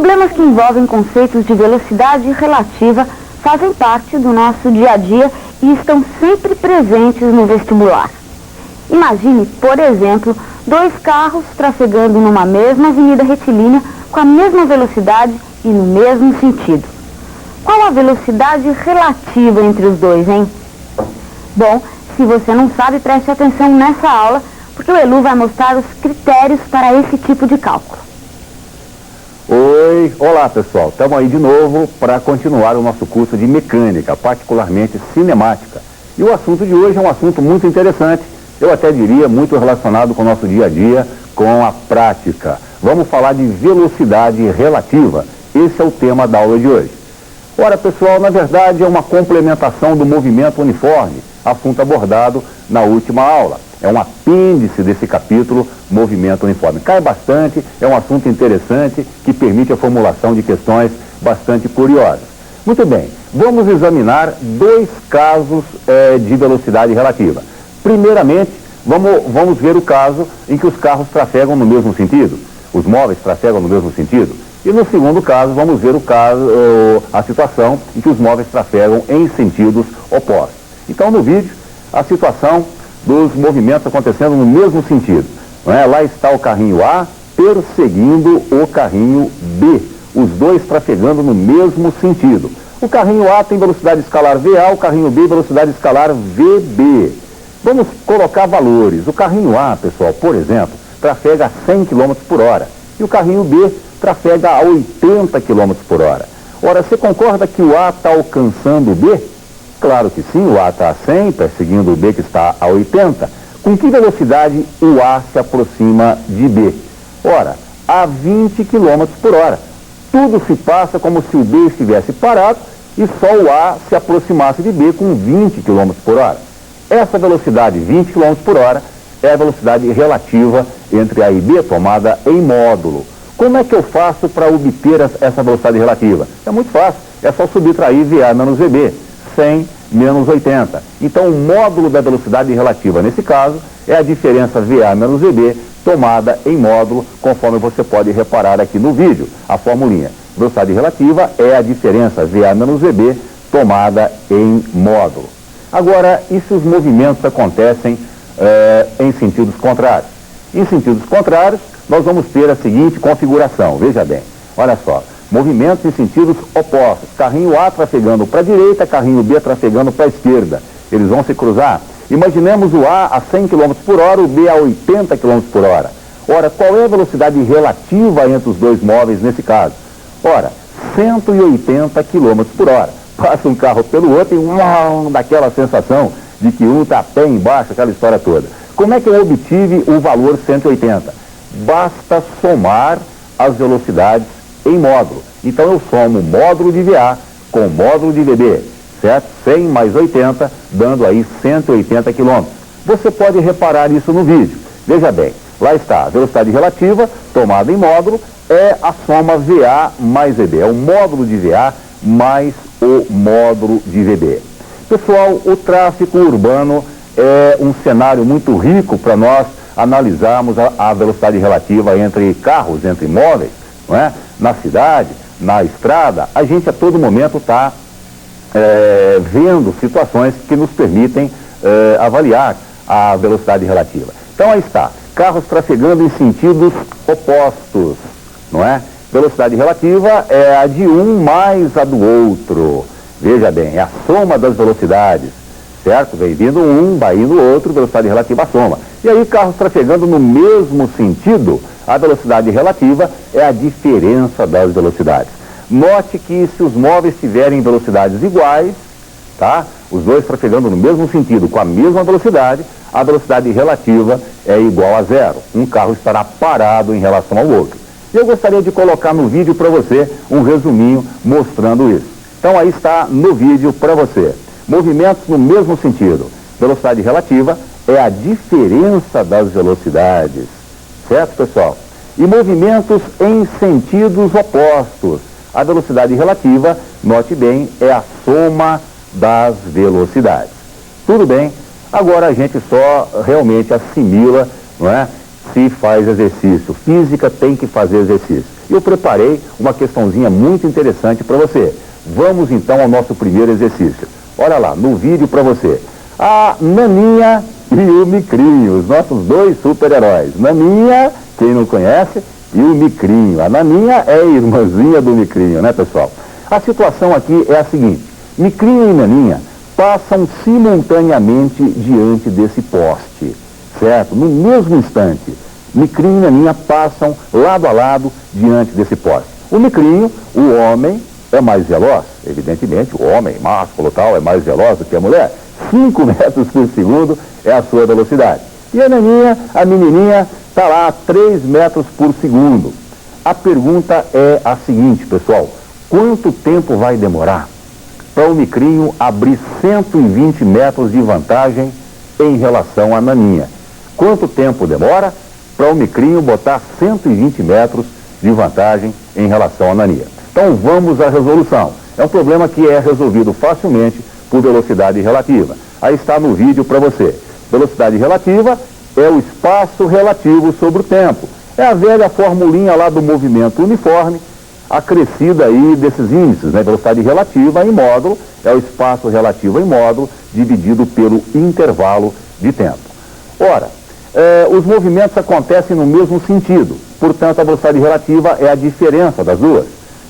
Problemas que envolvem conceitos de velocidade relativa fazem parte do nosso dia a dia e estão sempre presentes no vestibular. Imagine, por exemplo, dois carros trafegando numa mesma avenida retilínea com a mesma velocidade e no mesmo sentido. Qual a velocidade relativa entre os dois, hein? Bom, se você não sabe, preste atenção nessa aula, porque o Elu vai mostrar os critérios para esse tipo de cálculo. Olá pessoal, estamos aí de novo para continuar o nosso curso de mecânica, particularmente cinemática. E o assunto de hoje é um assunto muito interessante, eu até diria muito relacionado com o nosso dia a dia, com a prática. Vamos falar de velocidade relativa, esse é o tema da aula de hoje. Ora pessoal, na verdade é uma complementação do movimento uniforme, assunto abordado na última aula. É um apêndice desse capítulo, movimento uniforme. Cai bastante, é um assunto interessante que permite a formulação de questões bastante curiosas. Muito bem, vamos examinar dois casos de velocidade relativa. Primeiramente, vamos ver o caso em que os carros trafegam no mesmo sentido, os móveis trafegam no mesmo sentido. E no segundo caso, vamos ver a situação em que os móveis trafegam em sentidos opostos. Então, no vídeo, a situação dos movimentos acontecendo no mesmo sentido. Não é? Lá está o carrinho A perseguindo o carrinho B, os dois trafegando no mesmo sentido. O carrinho A tem velocidade escalar VA, o carrinho B velocidade escalar VB. Vamos colocar valores. O carrinho A, pessoal, por exemplo, trafega a 100 km por hora e o carrinho B trafega a 80 km por hora. Ora, você concorda que o A está alcançando o B? Claro que sim, o A está a 100, perseguindo o B que está a 80. Com que velocidade o A se aproxima de B? Ora, a 20 km por hora. Tudo se passa como se o B estivesse parado e só o A se aproximasse de B com 20 km por hora. Essa velocidade, 20 km por hora, é a velocidade relativa entre A e B tomada em módulo. Como é que eu faço para obter essa velocidade relativa? É muito fácil, é só subtrair VA menos VB. 100 menos 80. Então, o módulo da velocidade relativa, nesse caso, é a diferença VA menos VB tomada em módulo, conforme você pode reparar aqui no vídeo. A formulinha. Velocidade relativa é a diferença VA menos VB tomada em módulo. Agora, e se os movimentos acontecem em sentidos contrários? Em sentidos contrários, nós vamos ter a seguinte configuração. Veja bem, olha só. Movimentos em sentidos opostos. Carrinho A trafegando para a direita, carrinho B trafegando para a esquerda. Eles vão se cruzar. Imaginemos o A a 100 km por hora, o B a 80 km por hora. Ora, qual é a velocidade relativa entre os dois móveis nesse caso? Ora, 180 km por hora. Passa um carro pelo outro e daquela sensação de que um está a pé embaixo, aquela história toda. Como é que eu obtive o valor 180? Basta somar as velocidades em módulo. Então eu somo o módulo de VA com o módulo de VB, certo? 100 mais 80, dando aí 180 km. Você pode reparar isso no vídeo. Veja bem, lá está, a velocidade relativa tomada em módulo é a soma VA mais VB. É o módulo de VA mais o módulo de VB. Pessoal, o tráfego urbano é um cenário muito rico para nós analisarmos a velocidade relativa entre carros, entre móveis, não é? Na cidade, na estrada, a gente a todo momento está vendo situações que nos permitem avaliar a velocidade relativa. Então aí está, carros trafegando em sentidos opostos, não é? Velocidade relativa é a de um mais a do outro. Veja bem, é a soma das velocidades, certo? Vem vindo um, vai indo outro, velocidade relativa a soma. E aí carros trafegando no mesmo sentido, a velocidade relativa é a diferença das velocidades. Note que se os móveis tiverem velocidades iguais, tá? Os dois trafegando no mesmo sentido, com a mesma velocidade, a velocidade relativa é igual a zero. Um carro estará parado em relação ao outro. E eu gostaria de colocar no vídeo para você um resuminho mostrando isso. Então aí está no vídeo para você. Movimentos no mesmo sentido. Velocidade relativa é a diferença das velocidades. Certo, pessoal? E movimentos em sentidos opostos. A velocidade relativa, note bem, é a soma das velocidades. Tudo bem? Agora a gente só realmente assimila, não é? Se faz exercício. Física tem que fazer exercício. E eu preparei uma questãozinha muito interessante para você. Vamos então ao nosso primeiro exercício. Olha lá, no vídeo para você. A Naninha e o Micrinho, os nossos dois super-heróis. Naninha, quem não conhece, e o Micrinho. A Naninha é a irmãzinha do Micrinho, né, pessoal? A situação aqui é a seguinte. Micrinho e Naninha passam simultaneamente diante desse poste, certo? No mesmo instante, Micrinho e Naninha passam lado a lado diante desse poste. O Micrinho, o homem, é mais veloz, evidentemente, o homem másculo tal é mais veloz do que a mulher. 5 metros por segundo é a sua velocidade. E a Naninha, a menininha, está lá a 3 metros por segundo. A pergunta é a seguinte, pessoal. Quanto tempo vai demorar para o Micrinho abrir 120 metros de vantagem em relação à Naninha? Quanto tempo demora para o Micrinho botar 120 metros de vantagem em relação à Naninha? Então vamos à resolução. É um problema que é resolvido facilmente por velocidade relativa. Aí está no vídeo para você. Velocidade relativa é o espaço relativo sobre o tempo. É a velha formulinha lá do movimento uniforme, acrescida aí desses índices, né? Velocidade relativa em módulo é o espaço relativo em módulo dividido pelo intervalo de tempo. Ora, os movimentos acontecem no mesmo sentido, portanto a velocidade relativa é a diferença das duas,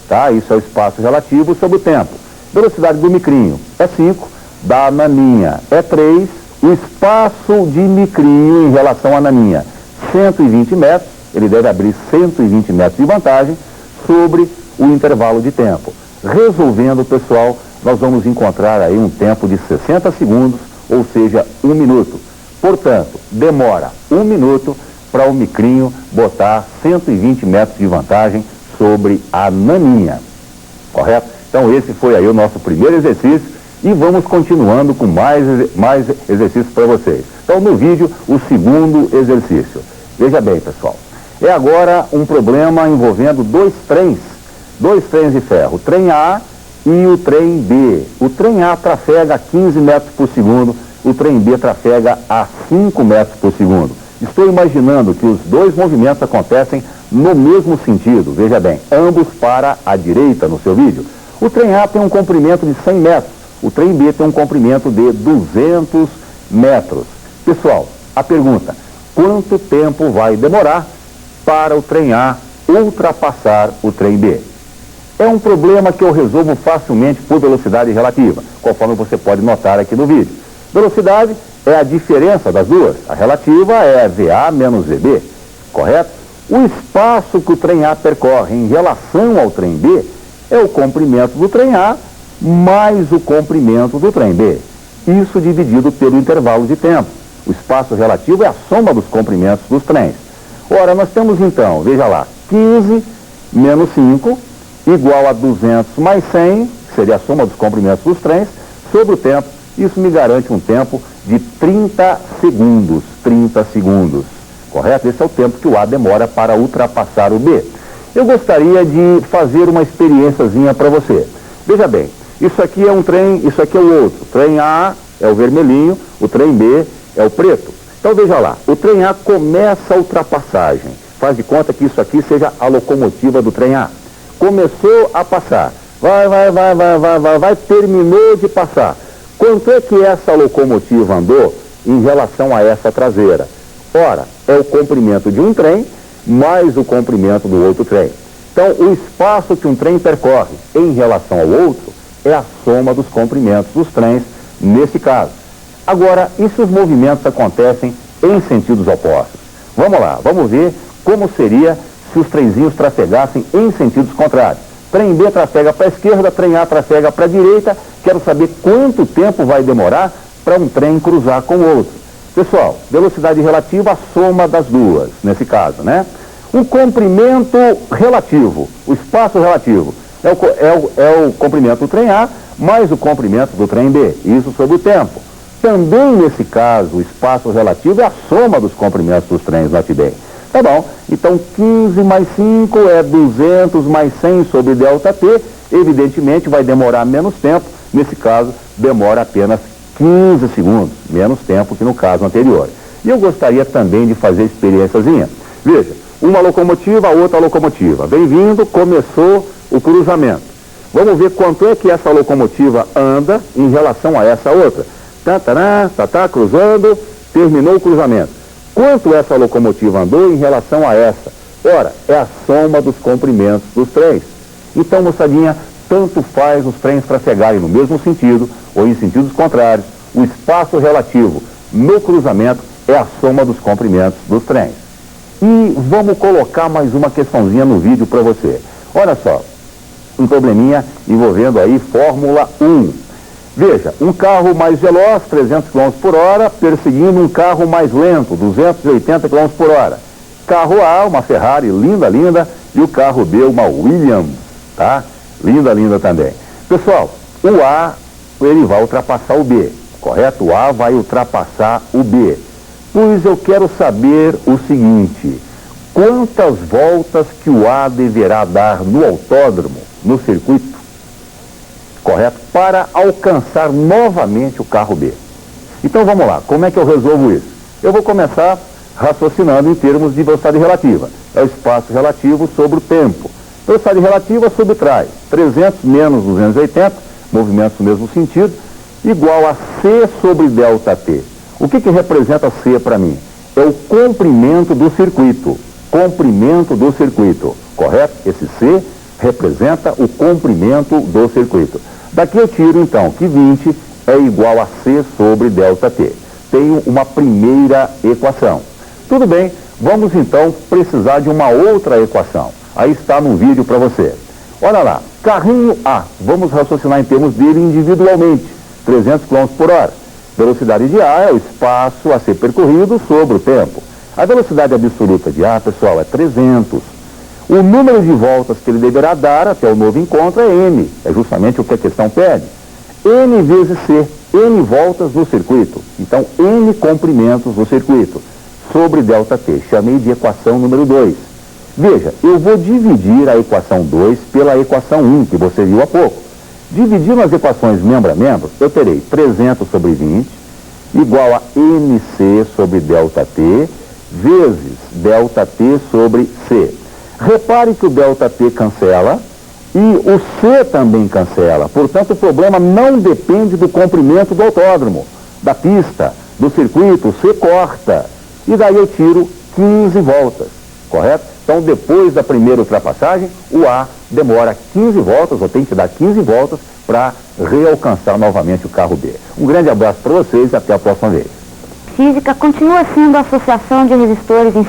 tá? Isso é o espaço relativo sobre o tempo. Velocidade do Micrinho é 5, da Naninha é 3, o espaço de Micrinho em relação à Naninha, 120 metros, ele deve abrir 120 metros de vantagem sobre o intervalo de tempo. Resolvendo, pessoal, nós vamos encontrar aí um tempo de 60 segundos, ou seja, 1 minuto. Portanto, demora 1 minuto para o Micrinho botar 120 metros de vantagem sobre a Naninha. Correto? Então esse foi aí o nosso primeiro exercício e vamos continuando com mais exercícios para vocês. Então no vídeo, o segundo exercício. Veja bem, pessoal. É agora um problema envolvendo dois trens de ferro, o trem A e o trem B. O trem A trafega a 15 metros por segundo, o trem B trafega a 5 metros por segundo. Estou imaginando que os dois movimentos acontecem no mesmo sentido, veja bem, ambos para a direita no seu vídeo. O trem A tem um comprimento de 100 metros, o trem B tem um comprimento de 200 metros. Pessoal, a pergunta, quanto tempo vai demorar para o trem A ultrapassar o trem B? É um problema que eu resolvo facilmente por velocidade relativa, conforme você pode notar aqui no vídeo. Velocidade é a diferença das duas, a relativa é VA menos VB, correto? O espaço que o trem A percorre em relação ao trem B é o comprimento do trem A mais o comprimento do trem B. Isso dividido pelo intervalo de tempo. O espaço relativo é a soma dos comprimentos dos trens. Ora, nós temos então, veja lá, 15 menos 5 igual a 200 mais 100, que seria a soma dos comprimentos dos trens, sobre o tempo. Isso me garante um tempo de 30 segundos. 30 segundos. Correto? Esse é o tempo que o A demora para ultrapassar o B. Eu gostaria de fazer uma experiênciazinha para você. Veja bem, isso aqui é um trem, isso aqui é o outro. O trem A é o vermelhinho, o trem B é o preto. Então veja lá, o trem A começa a ultrapassagem. Faz de conta que isso aqui seja a locomotiva do trem A. Começou a passar. Vai, terminou de passar. Quanto é que essa locomotiva andou em relação a essa traseira? Ora, é o comprimento de um trem mais o comprimento do outro trem. Então, o espaço que um trem percorre em relação ao outro é a soma dos comprimentos dos trens, nesse caso. Agora, e se os movimentos acontecem em sentidos opostos? Vamos lá, vamos ver como seria se os trenzinhos trafegassem em sentidos contrários. Trem B trafega para a esquerda, trem A trafega para a direita. Quero saber quanto tempo vai demorar para um trem cruzar com o outro. Pessoal, velocidade relativa, a soma das duas, nesse caso, né? O comprimento relativo, o espaço relativo, é o comprimento do trem A mais o comprimento do trem B, isso sobre o tempo. Também nesse caso, o espaço relativo é a soma dos comprimentos dos trens, note bem. Tá bom, então 15 mais 5 é 200 mais 100 sobre ΔT, evidentemente vai demorar menos tempo, nesse caso demora apenas 15 segundos, menos tempo que no caso anterior. E eu gostaria também de fazer experiênciazinha. Veja, Uma locomotiva, a outra locomotiva. Vem vindo, começou o cruzamento. Vamos ver quanto é que essa locomotiva anda em relação a essa outra. Cruzando, terminou o cruzamento. Quanto essa locomotiva andou em relação a essa? Ora, é a soma dos comprimentos dos trens. Então, moçadinha, tanto faz os trens trafegarem no mesmo sentido ou em sentidos contrários. O espaço relativo no cruzamento é a soma dos comprimentos dos trens. E vamos colocar mais uma questãozinha no vídeo para você. Olha só, um probleminha envolvendo aí Fórmula 1. Veja, um carro mais veloz, 300 km por hora, perseguindo um carro mais lento, 280 km por hora. Carro A, uma Ferrari linda, linda, e o carro B, uma Williams, tá? Linda, linda também. Pessoal, o A, ele vai ultrapassar o B, correto? O A vai ultrapassar o B. Pois eu quero saber o seguinte: quantas voltas que o A deverá dar no autódromo, no circuito, correto? Para alcançar novamente o carro B. Então vamos lá, como é que eu resolvo isso? Eu vou começar raciocinando em termos de velocidade relativa. É o espaço relativo sobre o tempo. Velocidade relativa subtrai 300 menos 280, movimentos no mesmo sentido, igual a C sobre delta T. O que representa C para mim? É o comprimento do circuito. Comprimento do circuito, correto? Esse C representa o comprimento do circuito. Daqui eu tiro, então, que 20 é igual a C sobre delta T. Tenho uma primeira equação. Tudo bem, vamos então precisar de uma outra equação. Aí está no vídeo para você. Olha lá, carrinho A, vamos raciocinar em termos dele individualmente, 300 km por hora. Velocidade de A é o espaço a ser percorrido sobre o tempo. A velocidade absoluta de A, pessoal, é 300. O número de voltas que ele deverá dar até o novo encontro é N, é justamente o que a questão pede. N vezes C, N voltas no circuito. Então, N comprimentos no circuito, sobre delta T. Chamei de equação número 2. Veja, eu vou dividir a equação 2 pela equação 1, que você viu há pouco. Dividindo as equações membro a membro, eu terei 300 sobre 20, igual a NC sobre delta T, vezes delta T sobre C. Repare que o delta T cancela e o C também cancela. Portanto, o problema não depende do comprimento do autódromo, da pista, do circuito. O C corta. E daí eu tiro 15 voltas, correto? Então, depois da primeira ultrapassagem, o A demora 15 voltas, ou tem que dar 15 voltas, para realcançar novamente o carro B. Um grande abraço para vocês e até a próxima vez. Física continua sendo a associação de resistores em